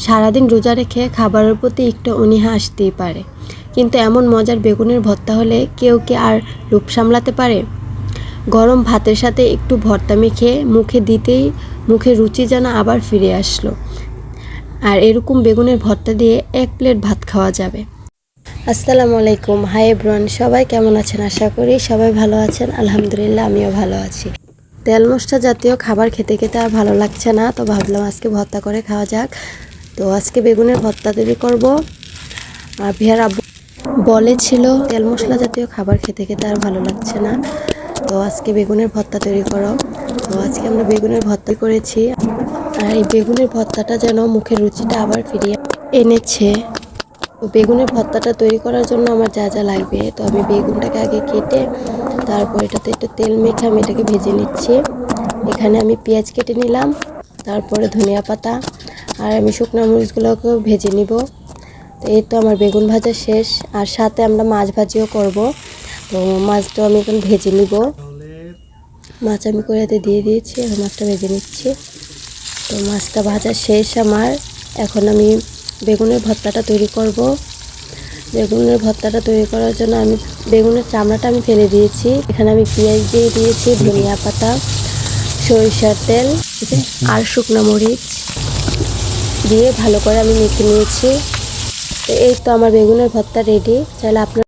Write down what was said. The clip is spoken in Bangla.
সারাদিন রোজা রেখে খাবারের প্রতি একটু অনীহা আসতেই পারে, কিন্তু এমন মজার বেগুনের ভর্তা হলে কেউ কি আর লোভ সামলাতে পারে? গরম ভাতের সাথে একটু ভর্তা মেখে মুখে দিতেই মুখে রুচি যেন আবার ফিরে আসলো। আর এরকম বেগুনের ভর্তা দিয়ে 1 প্লেট ভাত খাওয়া যাবে। আসসালামু আলাইকুম, হাই এভরিওয়ান, সবাই কেমন আছেন? আশা করি সবাই ভালো আছেন। আলহামদুলিল্লাহ, আমিও ভালো আছি। তেল মশলা জাতীয় খাবার খেতে খেতে আর ভালো লাগছে না, তো ভাবলাম আজকে ভর্তা করে খাওয়া যাক। তো আজকে বেগুনের ভর্তা তৈরি করব। আর বিহার আব্বু বলেছিল তেল মশলা জাতীয় খাবার খেতে খেতে আর ভালো লাগছে না, তো আজকে বেগুনের ভর্তা তৈরি করো। তো আজকে আমরা বেগুনের ভর্তা করেছি। আর এই বেগুনের ভর্তাটা যেন মুখের রুচিটা আবার ফিরিয়ে এনেছে। তো বেগুনের ভর্তাটা তৈরি করার জন্য আমার যা যা লাগবে, তো আমি বেগুনটাকে আগে কেটে তারপর এটাতে একটু তেল মেখে আমি এটাকে ভেজে নিচ্ছি। এখানে আমি পেঁয়াজ কেটে নিলাম, তারপরে ধনিয়া পাতা, আর আমি শুকনো মরিচগুলোকেও ভেজে নিব। তো এই তো আমার বেগুন ভাজা শেষ, আর সাথে আমরা মাছ ভাজিও করব। তো মাছটাও আমি এখন ভেজে নিব। মাছ আমি কড়াইতে দিয়ে দিয়েছি, এখন মাছটা ভেজে নিচ্ছি। তো মাছটা ভাজা শেষ আমার। এখন আমি বেগুনের ভর্তাটা তৈরি করব। বেগুনের ভর্তাটা তৈরি করার জন্য আমি বেগুনের চামড়াটা আমি ফেলে দিয়েছি। এখানে আমি পেঁয়াজ দিয়ে দিয়েছি, ধনিয়া পাতা, সরিষার তেল আর শুকনো মরিচ দিয়ে ভালো করে আমি মেখে নিয়েছি। তো এই তো আমার বেগুনের ভর্তা রেডি। চাইলে আপনার